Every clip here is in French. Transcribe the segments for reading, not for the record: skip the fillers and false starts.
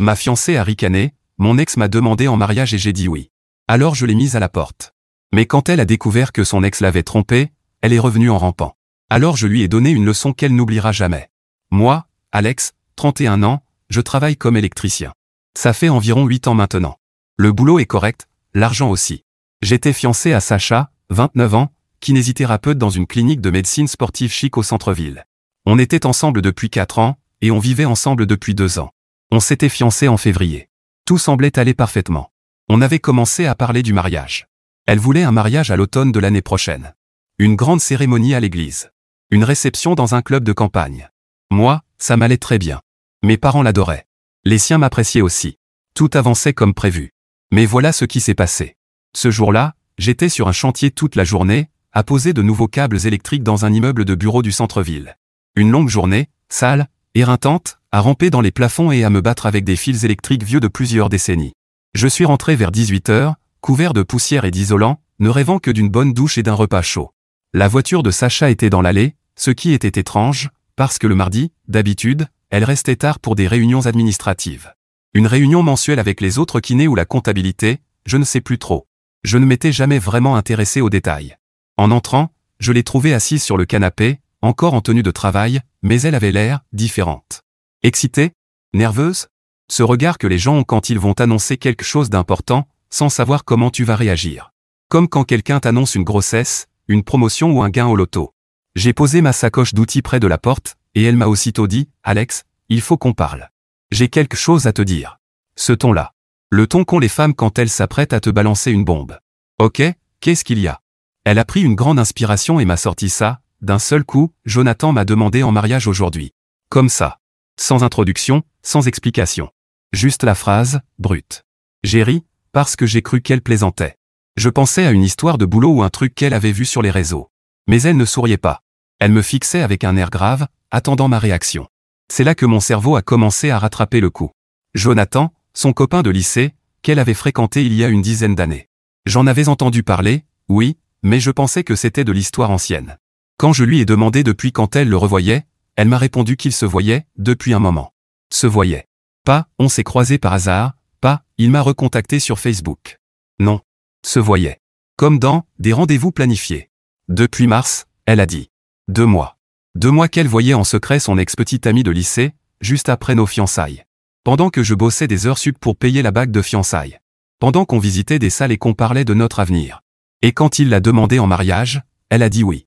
Ma fiancée a ricané, mon ex m'a demandé en mariage et j'ai dit oui. Alors je l'ai mise à la porte. Mais quand elle a découvert que son ex l'avait trompée, elle est revenue en rampant. Alors je lui ai donné une leçon qu'elle n'oubliera jamais. Moi, Alex, 31 ans, je travaille comme électricien. Ça fait environ 8 ans maintenant. Le boulot est correct, l'argent aussi. J'étais fiancé à Sacha, 29 ans, kinésithérapeute dans une clinique de médecine sportive chic au centre-ville. On était ensemble depuis 4 ans, et on vivait ensemble depuis 2 ans. On s'était fiancés en février. Tout semblait aller parfaitement. On avait commencé à parler du mariage. Elle voulait un mariage à l'automne de l'année prochaine. Une grande cérémonie à l'église. Une réception dans un club de campagne. Moi, ça m'allait très bien. Mes parents l'adoraient. Les siens m'appréciaient aussi. Tout avançait comme prévu. Mais voilà ce qui s'est passé. Ce jour-là, j'étais sur un chantier toute la journée, à poser de nouveaux câbles électriques dans un immeuble de bureaux du centre-ville. Une longue journée, sale, éreintante, à ramper dans les plafonds et à me battre avec des fils électriques vieux de plusieurs décennies. Je suis rentré vers 18 h, couvert de poussière et d'isolant, ne rêvant que d'une bonne douche et d'un repas chaud. La voiture de Sacha était dans l'allée, ce qui était étrange, parce que le mardi, d'habitude, elle restait tard pour des réunions administratives. Une réunion mensuelle avec les autres kinés ou la comptabilité, je ne sais plus trop. Je ne m'étais jamais vraiment intéressé aux détails. En entrant, je l'ai trouvée assise sur le canapé, encore en tenue de travail, mais elle avait l'air différente. Excitée? Nerveuse? Ce regard que les gens ont quand ils vont annoncer quelque chose d'important, sans savoir comment tu vas réagir. Comme quand quelqu'un t'annonce une grossesse, une promotion ou un gain au loto. J'ai posé ma sacoche d'outils près de la porte, et elle m'a aussitôt dit « Alex, il faut qu'on parle. J'ai quelque chose à te dire. » Ce ton-là. Le ton qu'ont les femmes quand elles s'apprêtent à te balancer une bombe. Ok, qu'est-ce qu'il y a? Elle a pris une grande inspiration et m'a sorti ça. D'un seul coup, Jonathan m'a demandé en mariage aujourd'hui. Comme ça. Sans introduction, sans explication. Juste la phrase, brute. J'ai ri, parce que j'ai cru qu'elle plaisantait. Je pensais à une histoire de boulot ou un truc qu'elle avait vu sur les réseaux. Mais elle ne souriait pas. Elle me fixait avec un air grave, attendant ma réaction. C'est là que mon cerveau a commencé à rattraper le coup. Jonathan, son copain de lycée, qu'elle avait fréquenté il y a une dizaine d'années. J'en avais entendu parler, oui, mais je pensais que c'était de l'histoire ancienne. Quand je lui ai demandé depuis quand elle le revoyait, elle m'a répondu qu'il se voyait, depuis un moment. Se voyait. Pas, on s'est croisés par hasard, pas, il m'a recontacté sur Facebook. Non. Se voyait. Comme dans, des rendez-vous planifiés. Depuis mars, elle a dit. 2 mois. 2 mois qu'elle voyait en secret son ex-petite amie de lycée, juste après nos fiançailles. Pendant que je bossais des heures sup pour payer la bague de fiançailles. Pendant qu'on visitait des salles et qu'on parlait de notre avenir. Et quand il l'a demandé en mariage, elle a dit oui.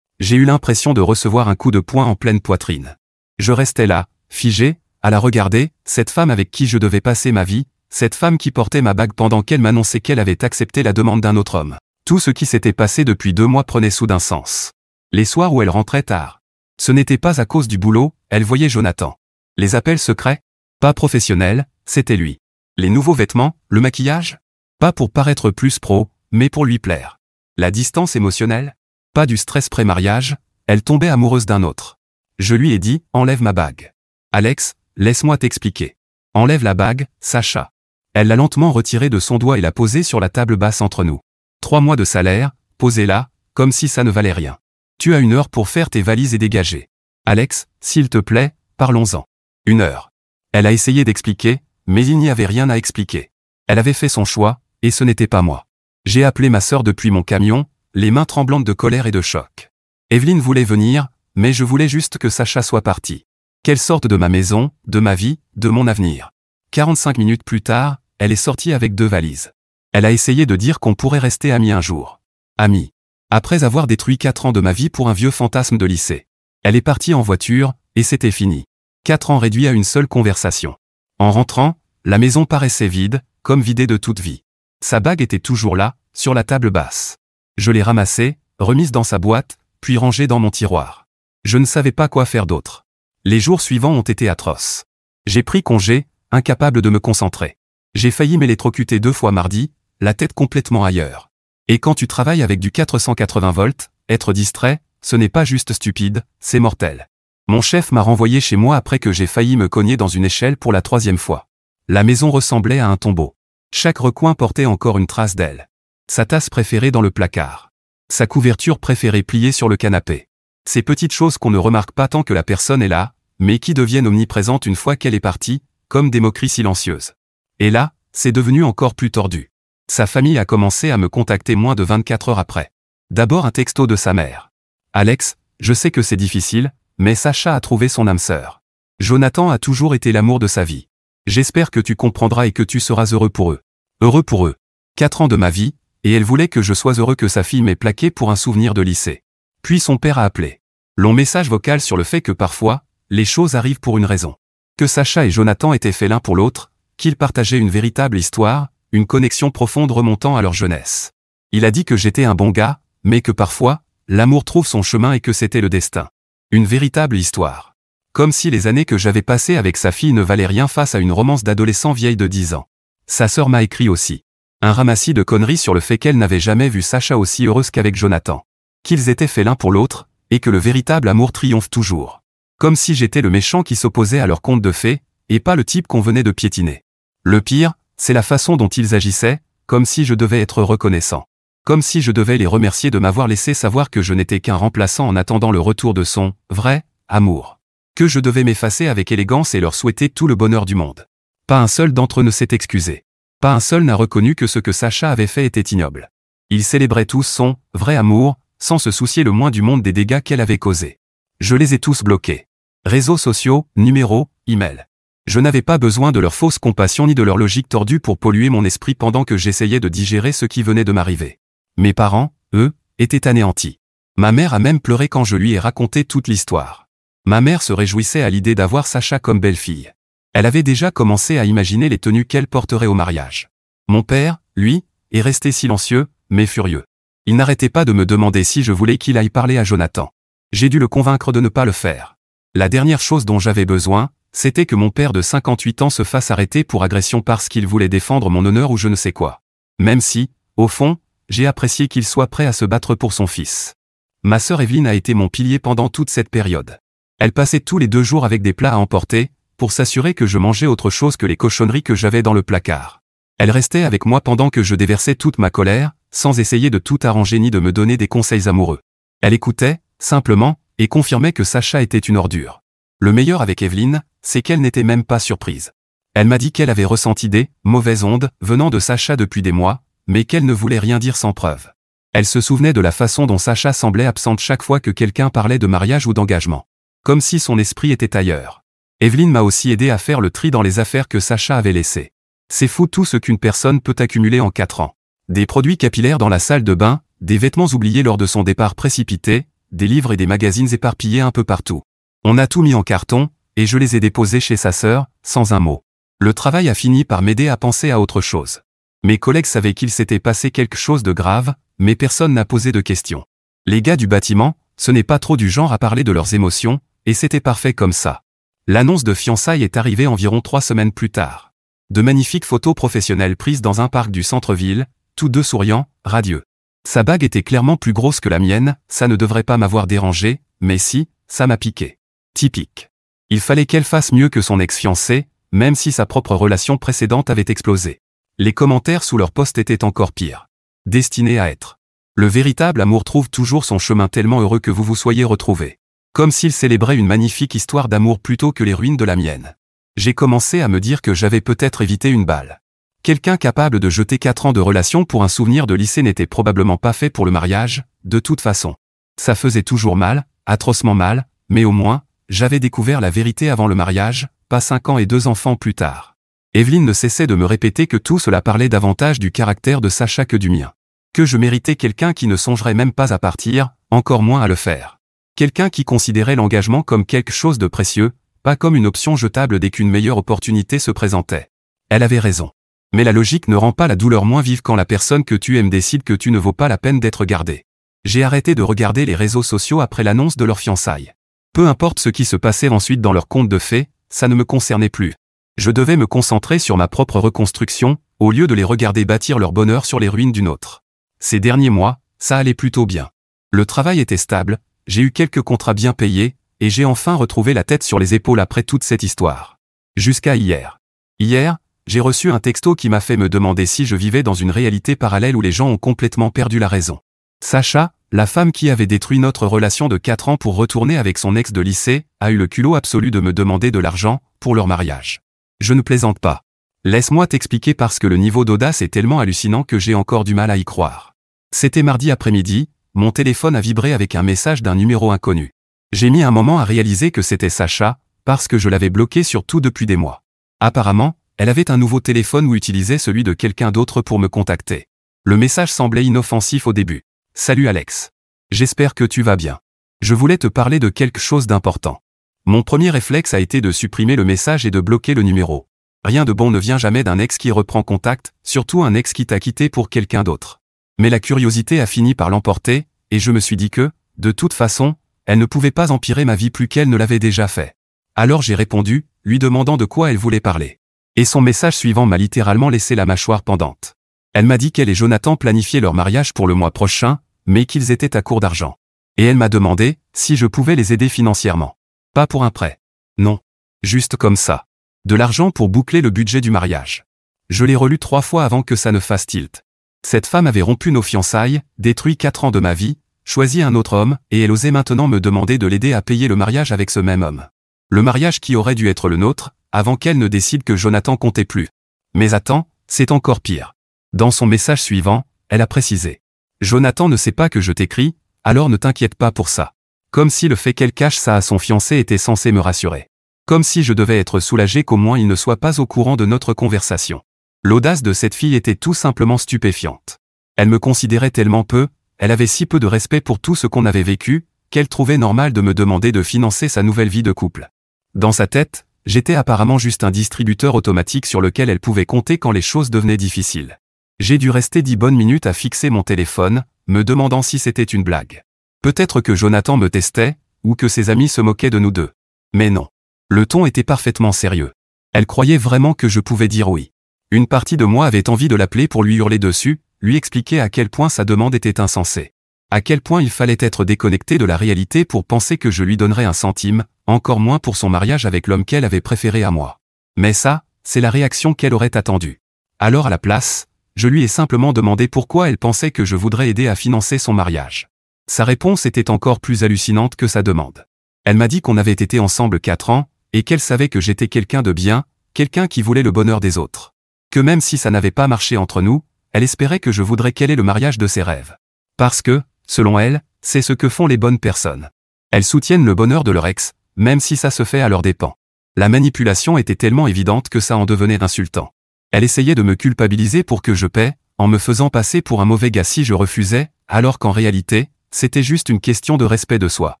J'ai eu l'impression de recevoir un coup de poing en pleine poitrine. Je restais là, figé, à la regarder, cette femme avec qui je devais passer ma vie, cette femme qui portait ma bague pendant qu'elle m'annonçait qu'elle avait accepté la demande d'un autre homme. Tout ce qui s'était passé depuis 2 mois prenait soudain sens. Les soirs où elle rentrait tard. Ce n'était pas à cause du boulot, elle voyait Jonathan. Les appels secrets? Pas professionnels, c'était lui. Les nouveaux vêtements, le maquillage? Pas pour paraître plus pro, mais pour lui plaire. La distance émotionnelle? Pas du stress pré-mariage, elle tombait amoureuse d'un autre. Je lui ai dit, enlève ma bague. Alex, laisse-moi t'expliquer. Enlève la bague, Sacha. Elle l'a lentement retirée de son doigt et l'a posée sur la table basse entre nous. 3 mois de salaire, posée là, comme si ça ne valait rien. Tu as 1 heure pour faire tes valises et dégager. Alex, s'il te plaît, parlons-en. 1 heure. Elle a essayé d'expliquer, mais il n'y avait rien à expliquer. Elle avait fait son choix, et ce n'était pas moi. J'ai appelé ma sœur depuis mon camion, les mains tremblantes de colère et de choc. Evelyne voulait venir, mais je voulais juste que Sacha soit parti. Qu'elle sorte de ma maison, de ma vie, de mon avenir. 45 minutes plus tard, elle est sortie avec 2 valises. Elle a essayé de dire qu'on pourrait rester amis un jour. Amis. Après avoir détruit 4 ans de ma vie pour un vieux fantasme de lycée. Elle est partie en voiture, et c'était fini. 4 ans réduits à une seule conversation. En rentrant, la maison paraissait vide, comme vidée de toute vie. Sa bague était toujours là, sur la table basse. Je l'ai ramassée, remise dans sa boîte, puis rangée dans mon tiroir. Je ne savais pas quoi faire d'autre. Les jours suivants ont été atroces. J'ai pris congé, incapable de me concentrer. J'ai failli m'électrocuter 2 fois mardi, la tête complètement ailleurs. Et quand tu travailles avec du 480 volts, être distrait, ce n'est pas juste stupide, c'est mortel. Mon chef m'a renvoyé chez moi après que j'ai failli me cogner dans une échelle pour la 3e fois. La maison ressemblait à un tombeau. Chaque recoin portait encore une trace d'elle. Sa tasse préférée dans le placard. Sa couverture préférée pliée sur le canapé. Ces petites choses qu'on ne remarque pas tant que la personne est là, mais qui deviennent omniprésentes une fois qu'elle est partie, comme des moqueries silencieuses. Et là, c'est devenu encore plus tordu. Sa famille a commencé à me contacter moins de 24 heures après. D'abord un texto de sa mère. « Alex, je sais que c'est difficile, mais Sacha a trouvé son âme sœur. Jonathan a toujours été l'amour de sa vie. J'espère que tu comprendras et que tu seras heureux pour eux. Heureux pour eux. 4 ans de ma vie, et elle voulait que je sois heureux que sa fille m'ait plaqué pour un souvenir de lycée. » Puis son père a appelé. Long message vocal sur le fait que parfois, les choses arrivent pour une raison. Que Sacha et Jonathan étaient faits l'un pour l'autre, qu'ils partageaient une véritable histoire, une connexion profonde remontant à leur jeunesse. Il a dit que j'étais un bon gars, mais que parfois, l'amour trouve son chemin et que c'était le destin. Une véritable histoire. Comme si les années que j'avais passées avec sa fille ne valaient rien face à une romance d'adolescent vieille de 10 ans. Sa sœur m'a écrit aussi. Un ramassis de conneries sur le fait qu'elle n'avait jamais vu Sacha aussi heureuse qu'avec Jonathan. Qu'ils étaient faits l'un pour l'autre, et que le véritable amour triomphe toujours. Comme si j'étais le méchant qui s'opposait à leur conte de fées, et pas le type qu'on venait de piétiner. Le pire, c'est la façon dont ils agissaient, comme si je devais être reconnaissant. Comme si je devais les remercier de m'avoir laissé savoir que je n'étais qu'un remplaçant en attendant le retour de son vrai amour. Que je devais m'effacer avec élégance et leur souhaiter tout le bonheur du monde. Pas un seul d'entre eux ne s'est excusé. Pas un seul n'a reconnu que ce que Sacha avait fait était ignoble. Ils célébraient tous son vrai amour, sans se soucier le moins du monde des dégâts qu'elle avait causés. Je les ai tous bloqués. Réseaux sociaux, numéros, emails. Je n'avais pas besoin de leur fausse compassion ni de leur logique tordue pour polluer mon esprit pendant que j'essayais de digérer ce qui venait de m'arriver. Mes parents, eux, étaient anéantis. Ma mère a même pleuré quand je lui ai raconté toute l'histoire. Ma mère se réjouissait à l'idée d'avoir Sacha comme belle-fille. Elle avait déjà commencé à imaginer les tenues qu'elle porterait au mariage. Mon père, lui, est resté silencieux, mais furieux. Il n'arrêtait pas de me demander si je voulais qu'il aille parler à Jonathan. J'ai dû le convaincre de ne pas le faire. La dernière chose dont j'avais besoin, c'était que mon père de 58 ans se fasse arrêter pour agression parce qu'il voulait défendre mon honneur ou je ne sais quoi. Même si, au fond, j'ai apprécié qu'il soit prêt à se battre pour son fils. Ma sœur Evelyne a été mon pilier pendant toute cette période. Elle passait tous les 2 jours avec des plats à emporter, pour s'assurer que je mangeais autre chose que les cochonneries que j'avais dans le placard. Elle restait avec moi pendant que je déversais toute ma colère, sans essayer de tout arranger ni de me donner des conseils amoureux. Elle écoutait, simplement, et confirmait que Sacha était une ordure. Le meilleur avec Evelyne, c'est qu'elle n'était même pas surprise. Elle m'a dit qu'elle avait ressenti des mauvaises ondes venant de Sacha depuis des mois, mais qu'elle ne voulait rien dire sans preuve. Elle se souvenait de la façon dont Sacha semblait absente chaque fois que quelqu'un parlait de mariage ou d'engagement. Comme si son esprit était ailleurs. Evelyne m'a aussi aidé à faire le tri dans les affaires que Sacha avait laissées. C'est fou tout ce qu'une personne peut accumuler en 4 ans. Des produits capillaires dans la salle de bain, des vêtements oubliés lors de son départ précipité, des livres et des magazines éparpillés un peu partout. On a tout mis en carton, et je les ai déposés chez sa sœur, sans un mot. Le travail a fini par m'aider à penser à autre chose. Mes collègues savaient qu'il s'était passé quelque chose de grave, mais personne n'a posé de questions. Les gars du bâtiment, ce n'est pas trop du genre à parler de leurs émotions, et c'était parfait comme ça. L'annonce de fiançailles est arrivée environ 3 semaines plus tard. De magnifiques photos professionnelles prises dans un parc du centre-ville, tous deux souriants, radieux. Sa bague était clairement plus grosse que la mienne, ça ne devrait pas m'avoir dérangé, mais si, ça m'a piqué. Typique. Il fallait qu'elle fasse mieux que son ex-fiancé, même si sa propre relation précédente avait explosé. Les commentaires sous leur post étaient encore pires. Destinés à être. Le véritable amour trouve toujours son chemin, tellement heureux que vous vous soyez retrouvés. Comme s'il célébrait une magnifique histoire d'amour plutôt que les ruines de la mienne. J'ai commencé à me dire que j'avais peut-être évité une balle. Quelqu'un capable de jeter 4 ans de relation pour un souvenir de lycée n'était probablement pas fait pour le mariage, de toute façon. Ça faisait toujours mal, atrocement mal, mais au moins, j'avais découvert la vérité avant le mariage, pas 5 ans et 2 enfants plus tard. Evelyne ne cessait de me répéter que tout cela parlait davantage du caractère de Sacha que du mien. Que je méritais quelqu'un qui ne songerait même pas à partir, encore moins à le faire. Quelqu'un qui considérait l'engagement comme quelque chose de précieux, pas comme une option jetable dès qu'une meilleure opportunité se présentait. Elle avait raison. Mais la logique ne rend pas la douleur moins vive quand la personne que tu aimes décide que tu ne vaux pas la peine d'être gardé. J'ai arrêté de regarder les réseaux sociaux après l'annonce de leur fiançailles. Peu importe ce qui se passait ensuite dans leur conte de fées, ça ne me concernait plus. Je devais me concentrer sur ma propre reconstruction, au lieu de les regarder bâtir leur bonheur sur les ruines d'une autre. Ces derniers mois, ça allait plutôt bien. Le travail était stable, j'ai eu quelques contrats bien payés, et j'ai enfin retrouvé la tête sur les épaules après toute cette histoire. Jusqu'à hier. Hier, j'ai reçu un texto qui m'a fait me demander si je vivais dans une réalité parallèle où les gens ont complètement perdu la raison. Sacha, la femme qui avait détruit notre relation de 4 ans pour retourner avec son ex de lycée, a eu le culot absolu de me demander de l'argent, pour leur mariage. Je ne plaisante pas. Laisse-moi t'expliquer parce que le niveau d'audace est tellement hallucinant que j'ai encore du mal à y croire. C'était mardi après-midi, mon téléphone a vibré avec un message d'un numéro inconnu. J'ai mis un moment à réaliser que c'était Sacha, parce que je l'avais bloqué sur tout depuis des mois. Apparemment, elle avait un nouveau téléphone ou utilisait celui de quelqu'un d'autre pour me contacter. Le message semblait inoffensif au début. « Salut Alex. J'espère que tu vas bien. Je voulais te parler de quelque chose d'important. » Mon premier réflexe a été de supprimer le message et de bloquer le numéro. Rien de bon ne vient jamais d'un ex qui reprend contact, surtout un ex qui t'a quitté pour quelqu'un d'autre. Mais la curiosité a fini par l'emporter, et je me suis dit que, de toute façon, elle ne pouvait pas empirer ma vie plus qu'elle ne l'avait déjà fait. Alors j'ai répondu, lui demandant de quoi elle voulait parler. Et son message suivant m'a littéralement laissé la mâchoire pendante. Elle m'a dit qu'elle et Jonathan planifiaient leur mariage pour le mois prochain, mais qu'ils étaient à court d'argent. Et elle m'a demandé si je pouvais les aider financièrement. Pas pour un prêt. Non. Juste comme ça. De l'argent pour boucler le budget du mariage. Je l'ai relu 3 fois avant que ça ne fasse tilt. Cette femme avait rompu nos fiançailles, détruit 4 ans de ma vie, choisi un autre homme, et elle osait maintenant me demander de l'aider à payer le mariage avec ce même homme. Le mariage qui aurait dû être le nôtre, avant qu'elle ne décide que Jonathan comptait plus. Mais attends, c'est encore pire. Dans son message suivant, elle a précisé. Jonathan ne sait pas que je t'écris, alors ne t'inquiète pas pour ça. Comme si le fait qu'elle cache ça à son fiancé était censé me rassurer. Comme si je devais être soulagé qu'au moins il ne soit pas au courant de notre conversation. L'audace de cette fille était tout simplement stupéfiante. Elle me considérait tellement peu, elle avait si peu de respect pour tout ce qu'on avait vécu, qu'elle trouvait normal de me demander de financer sa nouvelle vie de couple. Dans sa tête, j'étais apparemment juste un distributeur automatique sur lequel elle pouvait compter quand les choses devenaient difficiles. J'ai dû rester 10 bonnes minutes à fixer mon téléphone, me demandant si c'était une blague. Peut-être que Jonathan me testait, ou que ses amis se moquaient de nous deux. Mais non. Le ton était parfaitement sérieux. Elle croyait vraiment que je pouvais dire oui. Une partie de moi avait envie de l'appeler pour lui hurler dessus, lui expliquer à quel point sa demande était insensée. À quel point il fallait être déconnecté de la réalité pour penser que je lui donnerais un centime, encore moins pour son mariage avec l'homme qu'elle avait préféré à moi. Mais ça, c'est la réaction qu'elle aurait attendue. Alors à la place, je lui ai simplement demandé pourquoi elle pensait que je voudrais aider à financer son mariage. Sa réponse était encore plus hallucinante que sa demande. Elle m'a dit qu'on avait été ensemble 4 ans, et qu'elle savait que j'étais quelqu'un de bien, quelqu'un qui voulait le bonheur des autres. Que même si ça n'avait pas marché entre nous, elle espérait que je voudrais qu'elle ait le mariage de ses rêves. Parce que, selon elle, c'est ce que font les bonnes personnes. Elles soutiennent le bonheur de leur ex, même si ça se fait à leurs dépens. La manipulation était tellement évidente que ça en devenait insultant. Elle essayait de me culpabiliser pour que je paie, en me faisant passer pour un mauvais gars si je refusais, alors qu'en réalité, c'était juste une question de respect de soi.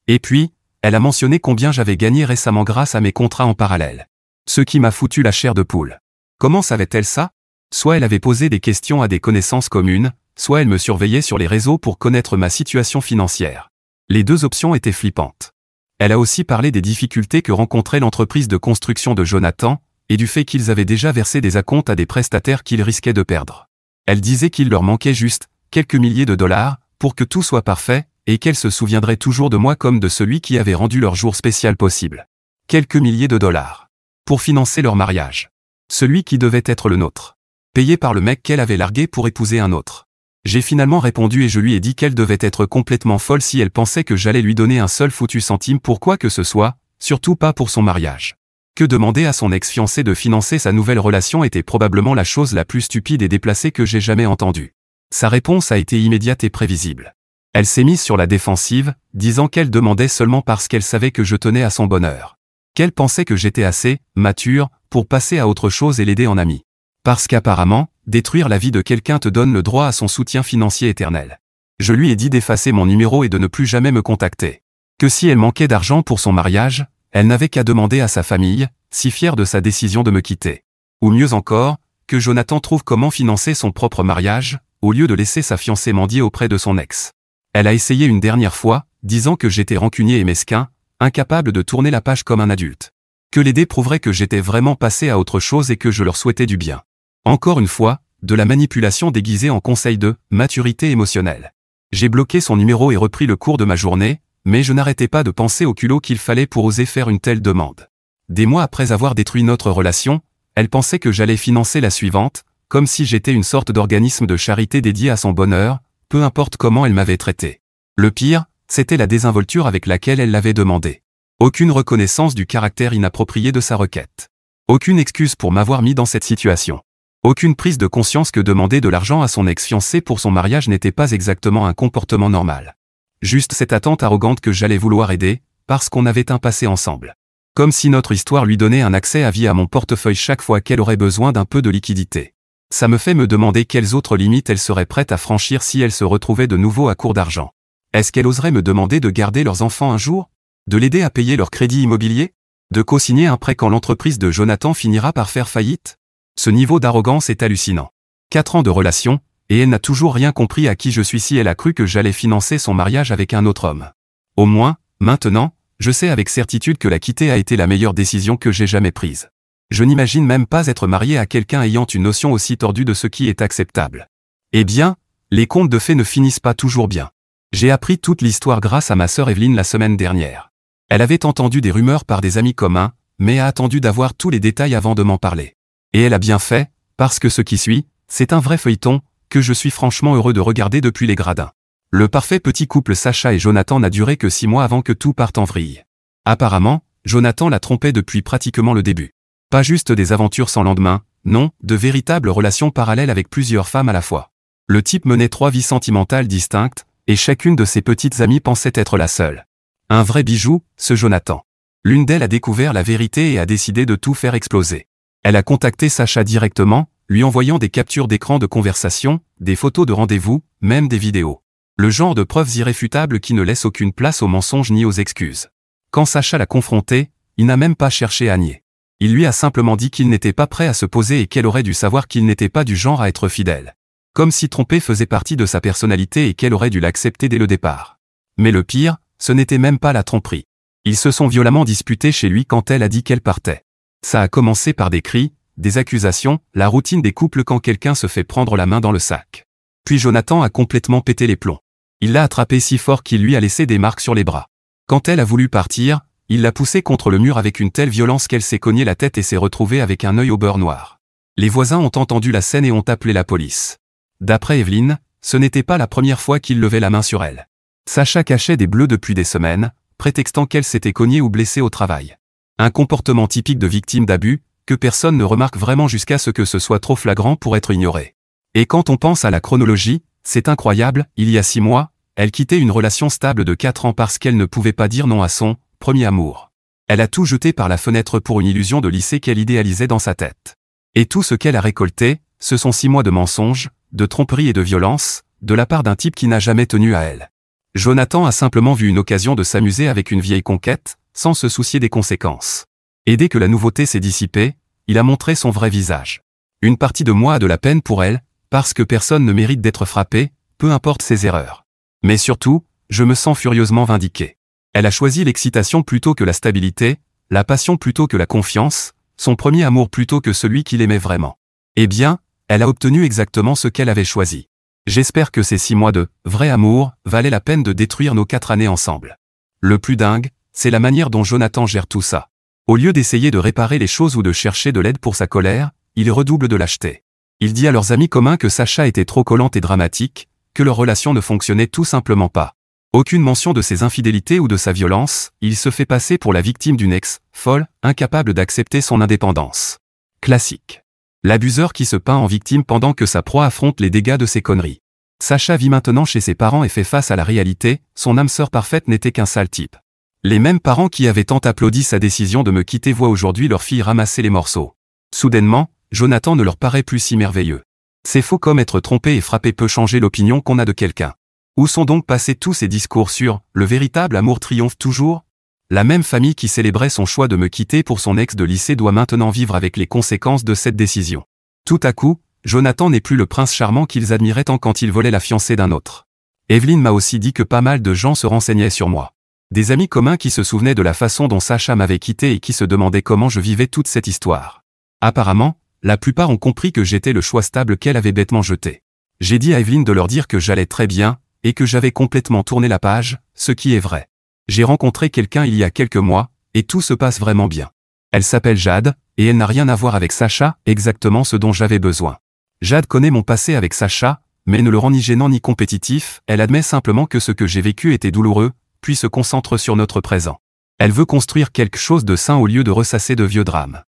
Et puis, elle a mentionné combien j'avais gagné récemment grâce à mes contrats en parallèle. Ce qui m'a foutu la chair de poule. Comment savait-elle ça? Soit elle avait posé des questions à des connaissances communes, soit elle me surveillait sur les réseaux pour connaître ma situation financière. Les 2 options étaient flippantes. Elle a aussi parlé des difficultés que rencontrait l'entreprise de construction de Jonathan, et du fait qu'ils avaient déjà versé des acomptes à des prestataires qu'ils risquaient de perdre. Elle disait qu'il leur manquait juste quelques milliers de dollars pour que tout soit parfait, et qu'elle se souviendrait toujours de moi comme de celui qui avait rendu leur jour spécial possible. Quelques milliers de dollars. Pour financer leur mariage. Celui qui devait être le nôtre. Payé par le mec qu'elle avait largué pour épouser un autre. J'ai finalement répondu et je lui ai dit qu'elle devait être complètement folle si elle pensait que j'allais lui donner un seul foutu centime pour quoi que ce soit, surtout pas pour son mariage. Que demander à son ex-fiancé de financer sa nouvelle relation était probablement la chose la plus stupide et déplacée que j'ai jamais entendue. Sa réponse a été immédiate et prévisible. Elle s'est mise sur la défensive, disant qu'elle demandait seulement parce qu'elle savait que je tenais à son bonheur. Qu'elle pensait que j'étais assez mature pour passer à autre chose et l'aider en ami. Parce qu'apparemment, détruire la vie de quelqu'un te donne le droit à son soutien financier éternel. Je lui ai dit d'effacer mon numéro et de ne plus jamais me contacter. Que si elle manquait d'argent pour son mariage, elle n'avait qu'à demander à sa famille, si fière de sa décision de me quitter. Ou mieux encore, que Jonathan trouve comment financer son propre mariage, au lieu de laisser sa fiancée mendier auprès de son ex. Elle a essayé une dernière fois, disant que j'étais rancunier et mesquin, incapable de tourner la page comme un adulte. Que l'aider prouverait que j'étais vraiment passé à autre chose et que je leur souhaitais du bien. Encore une fois, de la manipulation déguisée en conseil de maturité émotionnelle. J'ai bloqué son numéro et repris le cours de ma journée, mais je n'arrêtais pas de penser au culot qu'il fallait pour oser faire une telle demande. Des mois après avoir détruit notre relation, elle pensait que j'allais financer la suivante, comme si j'étais une sorte d'organisme de charité dédié à son bonheur, peu importe comment elle m'avait traité. Le pire, c'était la désinvolture avec laquelle elle l'avait demandé. Aucune reconnaissance du caractère inapproprié de sa requête. Aucune excuse pour m'avoir mis dans cette situation. Aucune prise de conscience que demander de l'argent à son ex-fiancé pour son mariage n'était pas exactement un comportement normal. Juste cette attente arrogante que j'allais vouloir aider, parce qu'on avait un passé ensemble. Comme si notre histoire lui donnait un accès à vie à mon portefeuille chaque fois qu'elle aurait besoin d'un peu de liquidité. Ça me fait me demander quelles autres limites elle serait prête à franchir si elle se retrouvait de nouveau à court d'argent. Est-ce qu'elle oserait me demander de garder leurs enfants un jour? De l'aider à payer leur crédit immobilier? De co-signer un prêt quand l'entreprise de Jonathan finira par faire faillite? Ce niveau d'arrogance est hallucinant. 4 ans de relation, et elle n'a toujours rien compris à qui je suis si elle a cru que j'allais financer son mariage avec un autre homme. Au moins, maintenant, je sais avec certitude que la quitter a été la meilleure décision que j'ai jamais prise. Je n'imagine même pas être marié à quelqu'un ayant une notion aussi tordue de ce qui est acceptable. Eh bien, les contes de fées ne finissent pas toujours bien. J'ai appris toute l'histoire grâce à ma sœur Evelyne la semaine dernière. Elle avait entendu des rumeurs par des amis communs, mais a attendu d'avoir tous les détails avant de m'en parler. Et elle a bien fait, parce que ce qui suit, c'est un vrai feuilleton, que je suis franchement heureux de regarder depuis les gradins. Le parfait petit couple Sacha et Jonathan n'a duré que 6 mois avant que tout parte en vrille. Apparemment, Jonathan la trompait depuis pratiquement le début. Pas juste des aventures sans lendemain, non, de véritables relations parallèles avec plusieurs femmes à la fois. Le type menait 3 vies sentimentales distinctes, et chacune de ses petites amies pensait être la seule. Un vrai bijou, ce Jonathan. L'une d'elles a découvert la vérité et a décidé de tout faire exploser. Elle a contacté Sacha directement, lui envoyant des captures d'écran de conversation, des photos de rendez-vous, même des vidéos. Le genre de preuves irréfutables qui ne laissent aucune place aux mensonges ni aux excuses. Quand Sacha l'a confronté, il n'a même pas cherché à nier. Il lui a simplement dit qu'il n'était pas prêt à se poser et qu'elle aurait dû savoir qu'il n'était pas du genre à être fidèle. Comme si tromper faisait partie de sa personnalité et qu'elle aurait dû l'accepter dès le départ. Mais le pire, ce n'était même pas la tromperie. Ils se sont violemment disputés chez lui quand elle a dit qu'elle partait. Ça a commencé par des cris, des accusations, la routine des couples quand quelqu'un se fait prendre la main dans le sac. Puis Jonathan a complètement pété les plombs. Il l'a attrapé si fort qu'il lui a laissé des marques sur les bras. Quand elle a voulu partir, il l'a poussée contre le mur avec une telle violence qu'elle s'est cognée la tête et s'est retrouvée avec un œil au beurre noir. Les voisins ont entendu la scène et ont appelé la police. D'après Evelyne, ce n'était pas la première fois qu'il levait la main sur elle. Sacha cachait des bleus depuis des semaines, prétextant qu'elle s'était cognée ou blessée au travail. Un comportement typique de victime d'abus, que personne ne remarque vraiment jusqu'à ce que ce soit trop flagrant pour être ignoré. Et quand on pense à la chronologie, c'est incroyable, il y a 6 mois, elle quittait une relation stable de 4 ans parce qu'elle ne pouvait pas dire non à son premier amour. Elle a tout jeté par la fenêtre pour une illusion de lycée qu'elle idéalisait dans sa tête. Et tout ce qu'elle a récolté, ce sont 6 mois de mensonges, de tromperies et de violence, de la part d'un type qui n'a jamais tenu à elle. Jonathan a simplement vu une occasion de s'amuser avec une vieille conquête, sans se soucier des conséquences. Et dès que la nouveauté s'est dissipée, il a montré son vrai visage. Une partie de moi a de la peine pour elle, parce que personne ne mérite d'être frappé, peu importe ses erreurs. Mais surtout, je me sens furieusement vindiqué. Elle a choisi l'excitation plutôt que la stabilité, la passion plutôt que la confiance, son premier amour plutôt que celui qu'il aimait vraiment. Eh bien, elle a obtenu exactement ce qu'elle avait choisi. J'espère que ces 6 mois de vrai amour valaient la peine de détruire nos 4 années ensemble. Le plus dingue, c'est la manière dont Jonathan gère tout ça. Au lieu d'essayer de réparer les choses ou de chercher de l'aide pour sa colère, il redouble de lâcheté. Il dit à leurs amis communs que Sacha était trop collante et dramatique, que leur relation ne fonctionnait tout simplement pas. Aucune mention de ses infidélités ou de sa violence, il se fait passer pour la victime d'une ex, folle, incapable d'accepter son indépendance. Classique. L'abuseur qui se peint en victime pendant que sa proie affronte les dégâts de ses conneries. Sacha vit maintenant chez ses parents et fait face à la réalité, son âme sœur parfaite n'était qu'un sale type. Les mêmes parents qui avaient tant applaudi sa décision de me quitter voient aujourd'hui leur fille ramasser les morceaux. Soudainement, Jonathan ne leur paraît plus si merveilleux. C'est faux comme être trompé et frappé peut changer l'opinion qu'on a de quelqu'un. Où sont donc passés tous ces discours sur « le véritable amour triomphe toujours ?» La même famille qui célébrait son choix de me quitter pour son ex de lycée doit maintenant vivre avec les conséquences de cette décision. Tout à coup, Jonathan n'est plus le prince charmant qu'ils admiraient tant quand il volait la fiancée d'un autre. Evelyne m'a aussi dit que pas mal de gens se renseignaient sur moi. Des amis communs qui se souvenaient de la façon dont Sacha m'avait quitté et qui se demandaient comment je vivais toute cette histoire. Apparemment, la plupart ont compris que j'étais le choix stable qu'elle avait bêtement jeté. J'ai dit à Evelyne de leur dire que j'allais très bien, et que j'avais complètement tourné la page, ce qui est vrai. J'ai rencontré quelqu'un il y a quelques mois, et tout se passe vraiment bien. Elle s'appelle Jade, et elle n'a rien à voir avec Sacha, exactement ce dont j'avais besoin. Jade connaît mon passé avec Sacha, mais ne le rend ni gênant ni compétitif, elle admet simplement que ce que j'ai vécu était douloureux, puis se concentre sur notre présent. Elle veut construire quelque chose de sain au lieu de ressasser de vieux drames.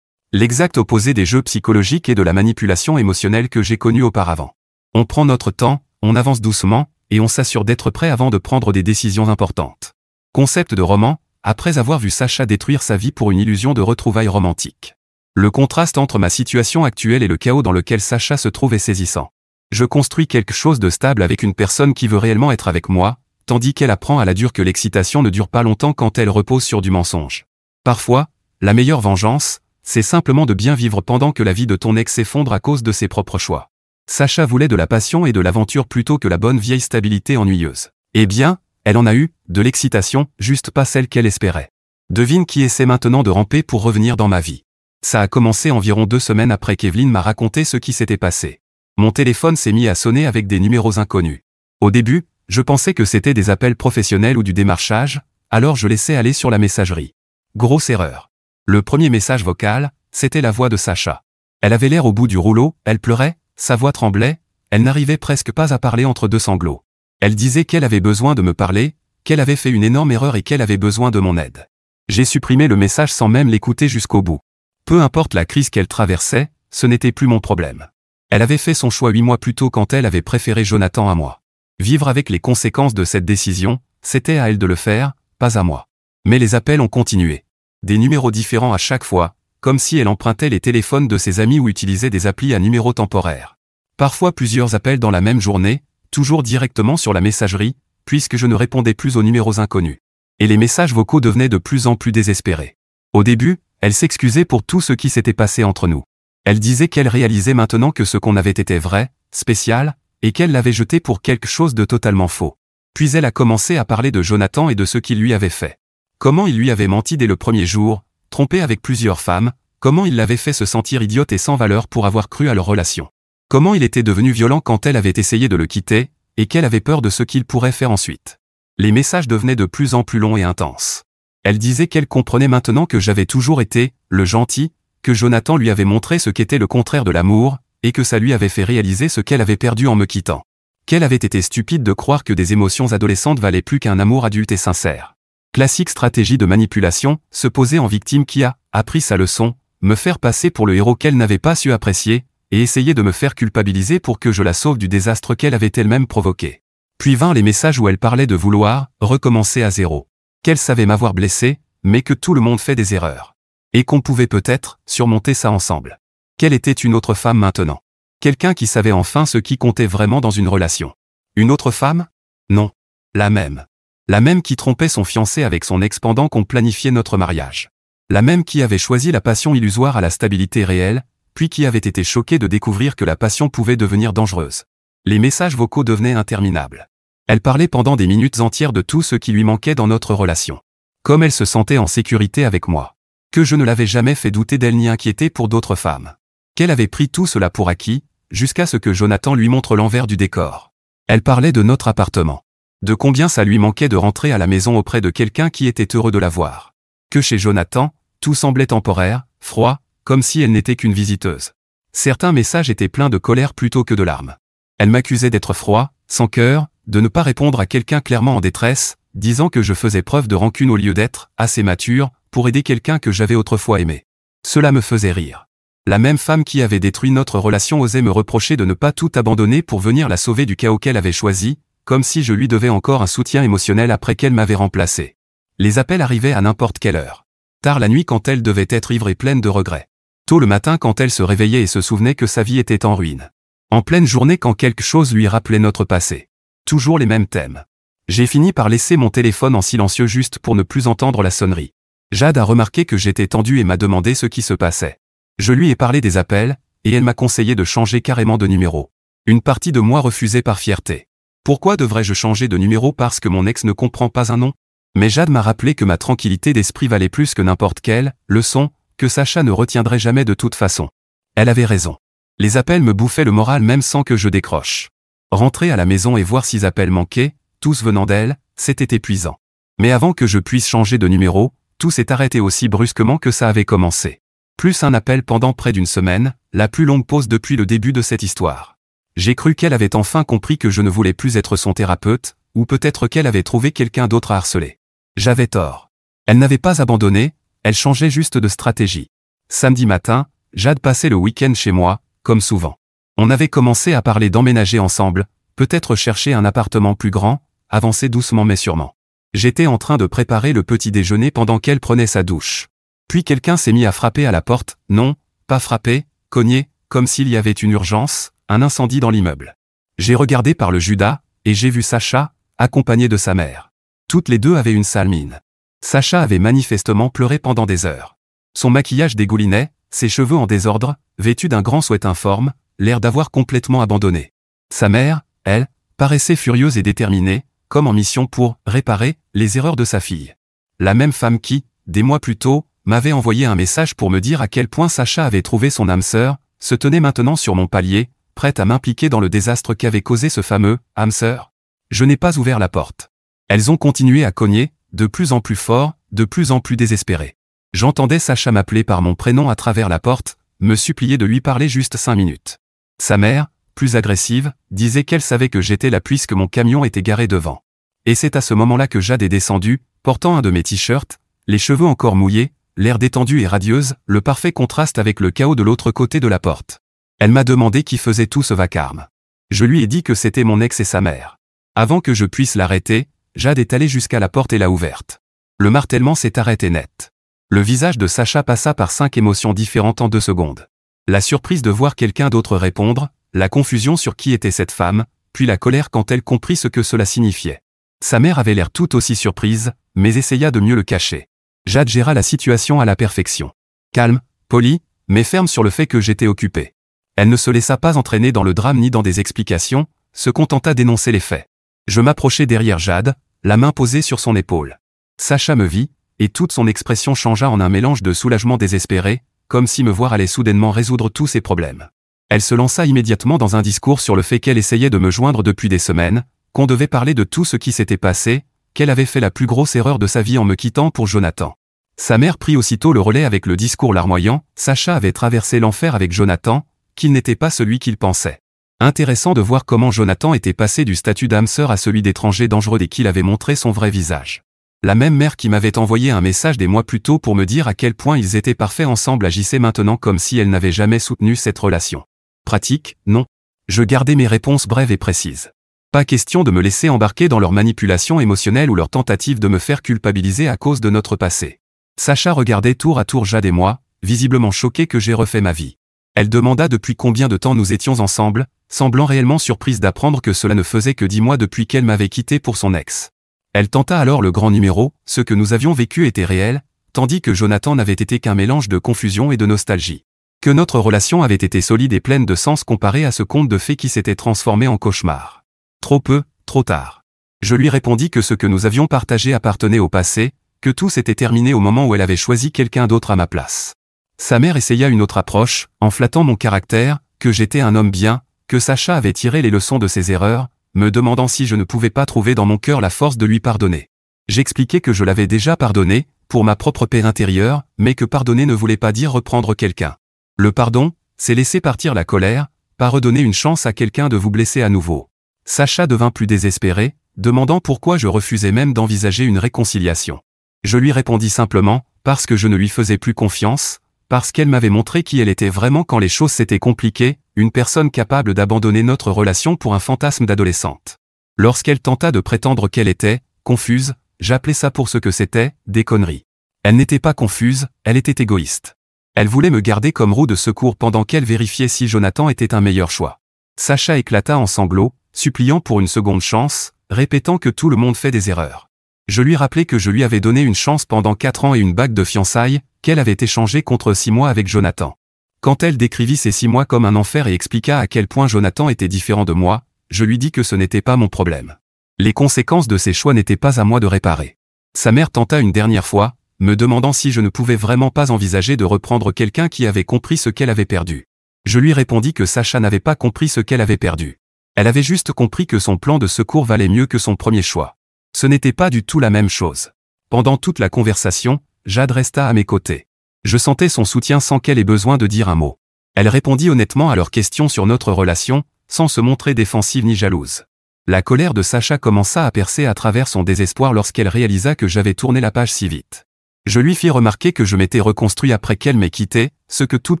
L'exact opposé des jeux psychologiques et de la manipulation émotionnelle que j'ai connus auparavant. On prend notre temps, on avance doucement, et on s'assure d'être prêt avant de prendre des décisions importantes. Concept de roman, après avoir vu Sacha détruire sa vie pour une illusion de retrouvailles romantiques. Le contraste entre ma situation actuelle et le chaos dans lequel Sacha se trouve est saisissant. Je construis quelque chose de stable avec une personne qui veut réellement être avec moi, tandis qu'elle apprend à la dure que l'excitation ne dure pas longtemps quand elle repose sur du mensonge. Parfois, la meilleure vengeance, c'est simplement de bien vivre pendant que la vie de ton ex s'effondre à cause de ses propres choix. Sacha voulait de la passion et de l'aventure plutôt que la bonne vieille stabilité ennuyeuse. Eh bien, elle en a eu, de l'excitation, juste pas celle qu'elle espérait. Devine qui essaie maintenant de ramper pour revenir dans ma vie. Ça a commencé environ 2 semaines après qu'Evelyne m'a raconté ce qui s'était passé. Mon téléphone s'est mis à sonner avec des numéros inconnus. Au début, je pensais que c'était des appels professionnels ou du démarchage, alors je laissais aller sur la messagerie. Grosse erreur. Le premier message vocal, c'était la voix de Sacha. Elle avait l'air au bout du rouleau, elle pleurait, sa voix tremblait, elle n'arrivait presque pas à parler entre 2 sanglots. Elle disait qu'elle avait besoin de me parler, qu'elle avait fait une énorme erreur et qu'elle avait besoin de mon aide. J'ai supprimé le message sans même l'écouter jusqu'au bout. Peu importe la crise qu'elle traversait, ce n'était plus mon problème. Elle avait fait son choix 8 mois plus tôt quand elle avait préféré Jonathan à moi. Vivre avec les conséquences de cette décision, c'était à elle de le faire, pas à moi. Mais les appels ont continué. Des numéros différents à chaque fois, comme si elle empruntait les téléphones de ses amis ou utilisait des applis à numéros temporaires. Parfois plusieurs appels dans la même journée, toujours directement sur la messagerie, puisque je ne répondais plus aux numéros inconnus. Et les messages vocaux devenaient de plus en plus désespérés. Au début, elle s'excusait pour tout ce qui s'était passé entre nous. Elle disait qu'elle réalisait maintenant que ce qu'on avait été vrai, spécial, et qu'elle l'avait jeté pour quelque chose de totalement faux. Puis elle a commencé à parler de Jonathan et de ce qu'il lui avait fait. Comment il lui avait menti dès le premier jour, trompé avec plusieurs femmes, comment il l'avait fait se sentir idiote et sans valeur pour avoir cru à leur relation. Comment il était devenu violent quand elle avait essayé de le quitter, et qu'elle avait peur de ce qu'il pourrait faire ensuite. Les messages devenaient de plus en plus longs et intenses. Elle disait qu'elle comprenait maintenant que j'avais toujours été le gentil, que Jonathan lui avait montré ce qu'était le contraire de l'amour, et que ça lui avait fait réaliser ce qu'elle avait perdu en me quittant. Qu'elle avait été stupide de croire que des émotions adolescentes valaient plus qu'un amour adulte et sincère. Classique stratégie de manipulation, se poser en victime qui a appris sa leçon, me faire passer pour le héros qu'elle n'avait pas su apprécier, et essayer de me faire culpabiliser pour que je la sauve du désastre qu'elle avait elle-même provoqué. Puis vinrent les messages où elle parlait de vouloir recommencer à zéro. Qu'elle savait m'avoir blessé, mais que tout le monde fait des erreurs. Et qu'on pouvait peut-être surmonter ça ensemble. Qu'elle était une autre femme maintenant. Quelqu'un qui savait enfin ce qui comptait vraiment dans une relation. Une autre femme? Non. La même. La même qui trompait son fiancé avec son ex pendant qu'on planifiait notre mariage. La même qui avait choisi la passion illusoire à la stabilité réelle, puis qui avait été choquée de découvrir que la passion pouvait devenir dangereuse. Les messages vocaux devenaient interminables. Elle parlait pendant des minutes entières de tout ce qui lui manquait dans notre relation. Comme elle se sentait en sécurité avec moi. Que je ne l'avais jamais fait douter d'elle ni inquiéter pour d'autres femmes. Qu'elle avait pris tout cela pour acquis, jusqu'à ce que Jonathan lui montre l'envers du décor. Elle parlait de notre appartement. De combien ça lui manquait de rentrer à la maison auprès de quelqu'un qui était heureux de la voir. Que chez Jonathan, tout semblait temporaire, froid, comme si elle n'était qu'une visiteuse. Certains messages étaient pleins de colère plutôt que de larmes. Elle m'accusait d'être froid, sans cœur, de ne pas répondre à quelqu'un clairement en détresse, disant que je faisais preuve de rancune au lieu d'être assez mature pour aider quelqu'un que j'avais autrefois aimé. Cela me faisait rire. La même femme qui avait détruit notre relation osait me reprocher de ne pas tout abandonner pour venir la sauver du chaos qu'elle avait choisi, comme si je lui devais encore un soutien émotionnel après qu'elle m'avait remplacé. Les appels arrivaient à n'importe quelle heure. Tard la nuit quand elle devait être ivre et pleine de regrets. Tôt le matin quand elle se réveillait et se souvenait que sa vie était en ruine. En pleine journée quand quelque chose lui rappelait notre passé. Toujours les mêmes thèmes. J'ai fini par laisser mon téléphone en silencieux juste pour ne plus entendre la sonnerie. Jade a remarqué que j'étais tendu et m'a demandé ce qui se passait. Je lui ai parlé des appels, et elle m'a conseillé de changer carrément de numéro. Une partie de moi refusait par fierté. Pourquoi devrais-je changer de numéro parce que mon ex ne comprend pas un nom? Mais Jade m'a rappelé que ma tranquillité d'esprit valait plus que n'importe quelle leçon, que Sacha ne retiendrait jamais de toute façon. Elle avait raison. Les appels me bouffaient le moral même sans que je décroche. Rentrer à la maison et voir 6 appels manqués, tous venant d'elle, c'était épuisant. Mais avant que je puisse changer de numéro, tout s'est arrêté aussi brusquement que ça avait commencé. Plus un appel pendant près d'une semaine, la plus longue pause depuis le début de cette histoire. J'ai cru qu'elle avait enfin compris que je ne voulais plus être son thérapeute, ou peut-être qu'elle avait trouvé quelqu'un d'autre à harceler. J'avais tort. Elle n'avait pas abandonné, elle changeait juste de stratégie. Samedi matin, Jade passait le week-end chez moi, comme souvent. On avait commencé à parler d'emménager ensemble, peut-être chercher un appartement plus grand, avancer doucement mais sûrement. J'étais en train de préparer le petit déjeuner pendant qu'elle prenait sa douche. Puis quelqu'un s'est mis à frapper à la porte, non, pas frapper, cogner, comme s'il y avait une urgence, un incendie dans l'immeuble. J'ai regardé par le Judas, et j'ai vu Sacha, accompagné de sa mère. Toutes les deux avaient une sale mine. Sacha avait manifestement pleuré pendant des heures. Son maquillage dégoulinait, ses cheveux en désordre, vêtu d'un grand sweat informe, l'air d'avoir complètement abandonné. Sa mère, elle, paraissait furieuse et déterminée, comme en mission pour réparer les erreurs de sa fille. La même femme qui, des mois plus tôt, m'avait envoyé un message pour me dire à quel point Sacha avait trouvé son âme sœur, se tenait maintenant sur mon palier, prête à m'impliquer dans le désastre qu'avait causé ce fameux âme sœur. Je n'ai pas ouvert la porte. Elles ont continué à cogner, de plus en plus fort, de plus en plus désespérées. J'entendais Sacha m'appeler par mon prénom à travers la porte, me supplier de lui parler juste 5 minutes. Sa mère, plus agressive, disait qu'elle savait que j'étais là puisque mon camion était garé devant. Et c'est à ce moment-là que Jade est descendue, portant un de mes t-shirts, les cheveux encore mouillés, l'air détendu et radieuse, le parfait contraste avec le chaos de l'autre côté de la porte. Elle m'a demandé qui faisait tout ce vacarme. Je lui ai dit que c'était mon ex et sa mère. Avant que je puisse l'arrêter, Jade est allée jusqu'à la porte et l'a ouverte. Le martèlement s'est arrêté net. Le visage de Sacha passa par 5 émotions différentes en 2 secondes. La surprise de voir quelqu'un d'autre répondre, la confusion sur qui était cette femme, puis la colère quand elle comprit ce que cela signifiait. Sa mère avait l'air tout aussi surprise, mais essaya de mieux le cacher. Jade géra la situation à la perfection. Calme, poli, mais ferme sur le fait que j'étais occupé. Elle ne se laissa pas entraîner dans le drame ni dans des explications, se contenta d'énoncer les faits. Je m'approchai derrière Jade, la main posée sur son épaule. Sacha me vit, et toute son expression changea en un mélange de soulagement désespéré, comme si me voir allait soudainement résoudre tous ses problèmes. Elle se lança immédiatement dans un discours sur le fait qu'elle essayait de me joindre depuis des semaines, qu'on devait parler de tout ce qui s'était passé, qu'elle avait fait la plus grosse erreur de sa vie en me quittant pour Jonathan. Sa mère prit aussitôt le relais avec le discours larmoyant, Sacha avait traversé l'enfer avec Jonathan, qu'il n'était pas celui qu'il pensait. Intéressant de voir comment Jonathan était passé du statut d'âme sœur à celui d'étranger dangereux dès qu'il avait montré son vrai visage. La même mère qui m'avait envoyé un message des mois plus tôt pour me dire à quel point ils étaient parfaits ensemble agissait maintenant comme si elle n'avait jamais soutenu cette relation. Pratique, non. Je gardais mes réponses brèves et précises. Pas question de me laisser embarquer dans leur manipulation émotionnelle ou leur tentative de me faire culpabiliser à cause de notre passé. Sacha regardait tour à tour Jade et moi, visiblement choquée que j'ai refait ma vie. Elle demanda depuis combien de temps nous étions ensemble, semblant réellement surprise d'apprendre que cela ne faisait que 10 mois depuis qu'elle m'avait quitté pour son ex. Elle tenta alors le grand numéro, ce que nous avions vécu était réel, tandis que Jonathan n'avait été qu'un mélange de confusion et de nostalgie. Que notre relation avait été solide et pleine de sens comparée à ce conte de fées qui s'était transformé en cauchemar. Trop peu, trop tard. Je lui répondis que ce que nous avions partagé appartenait au passé, que tout s'était terminé au moment où elle avait choisi quelqu'un d'autre à ma place. Sa mère essaya une autre approche, en flattant mon caractère, que j'étais un homme bien, que Sacha avait tiré les leçons de ses erreurs, me demandant si je ne pouvais pas trouver dans mon cœur la force de lui pardonner. J'expliquai que je l'avais déjà pardonné, pour ma propre paix intérieure, mais que pardonner ne voulait pas dire reprendre quelqu'un. Le pardon, c'est laisser partir la colère, pas redonner une chance à quelqu'un de vous blesser à nouveau. Sacha devint plus désespéré, demandant pourquoi je refusais même d'envisager une réconciliation. Je lui répondis simplement, parce que je ne lui faisais plus confiance, parce qu'elle m'avait montré qui elle était vraiment quand les choses s'étaient compliquées, une personne capable d'abandonner notre relation pour un fantasme d'adolescente. Lorsqu'elle tenta de prétendre qu'elle était confuse, j'appelais ça pour ce que c'était, des conneries. Elle n'était pas confuse, elle était égoïste. Elle voulait me garder comme roue de secours pendant qu'elle vérifiait si Jonathan était un meilleur choix. Sacha éclata en sanglots, suppliant pour une seconde chance, répétant que tout le monde fait des erreurs. Je lui rappelai que je lui avais donné une chance pendant 4 ans et une bague de fiançailles, qu'elle avait échangée contre 6 mois avec Jonathan. Quand elle décrivit ces 6 mois comme un enfer et expliqua à quel point Jonathan était différent de moi, je lui dis que ce n'était pas mon problème. Les conséquences de ses choix n'étaient pas à moi de réparer. Sa mère tenta une dernière fois, me demandant si je ne pouvais vraiment pas envisager de reprendre quelqu'un qui avait compris ce qu'elle avait perdu. Je lui répondis que Sacha n'avait pas compris ce qu'elle avait perdu. Elle avait juste compris que son plan de secours valait mieux que son premier choix. Ce n'était pas du tout la même chose. Pendant toute la conversation, Jade resta à mes côtés. Je sentais son soutien sans qu'elle ait besoin de dire un mot. Elle répondit honnêtement à leurs questions sur notre relation, sans se montrer défensive ni jalouse. La colère de Sacha commença à percer à travers son désespoir lorsqu'elle réalisa que j'avais tourné la page si vite. Je lui fis remarquer que je m'étais reconstruit après qu'elle m'ait quitté, ce que toute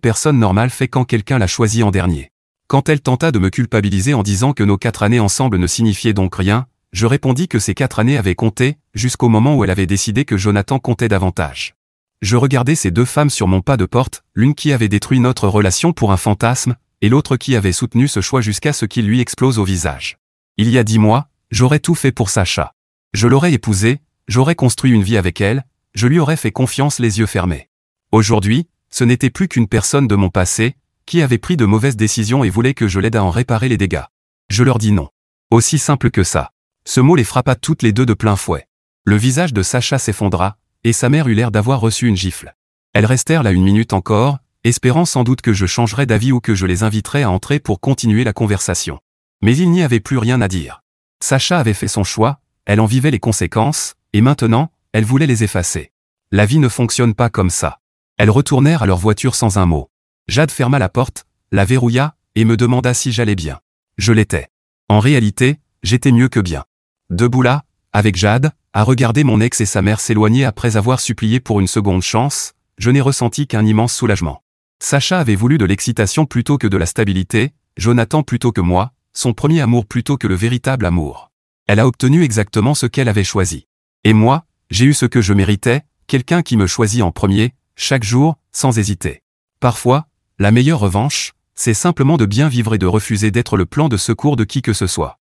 personne normale fait quand quelqu'un l'a choisi en dernier. Quand elle tenta de me culpabiliser en disant que nos 4 années ensemble ne signifiaient donc rien, je répondis que ces 4 années avaient compté, jusqu'au moment où elle avait décidé que Jonathan comptait davantage. Je regardais ces 2 femmes sur mon pas de porte, l'une qui avait détruit notre relation pour un fantasme, et l'autre qui avait soutenu ce choix jusqu'à ce qu'il lui explose au visage. Il y a 10 mois, j'aurais tout fait pour Sacha. Je l'aurais épousée, j'aurais construit une vie avec elle, je lui aurais fait confiance les yeux fermés. Aujourd'hui, ce n'était plus qu'une personne de mon passé, qui avait pris de mauvaises décisions et voulait que je l'aide à en réparer les dégâts. Je leur dis non. Aussi simple que ça. Ce mot les frappa toutes les 2 de plein fouet. Le visage de Sacha s'effondra, et sa mère eut l'air d'avoir reçu une gifle. Elles restèrent là 1 minute encore, espérant sans doute que je changerais d'avis ou que je les inviterais à entrer pour continuer la conversation. Mais il n'y avait plus rien à dire. Sacha avait fait son choix, elle en vivait les conséquences, et maintenant, elle voulait les effacer. La vie ne fonctionne pas comme ça. Elles retournèrent à leur voiture sans un mot. Jade ferma la porte, la verrouilla, et me demanda si j'allais bien. Je l'étais. En réalité, j'étais mieux que bien. Debout là, avec Jade, à regarder mon ex et sa mère s'éloigner après avoir supplié pour une seconde chance, je n'ai ressenti qu'un immense soulagement. Sacha avait voulu de l'excitation plutôt que de la stabilité, Jonathan plutôt que moi, son premier amour plutôt que le véritable amour. Elle a obtenu exactement ce qu'elle avait choisi. Et moi, j'ai eu ce que je méritais, quelqu'un qui me choisit en premier, chaque jour, sans hésiter. Parfois, la meilleure revanche, c'est simplement de bien vivre et de refuser d'être le plan de secours de qui que ce soit.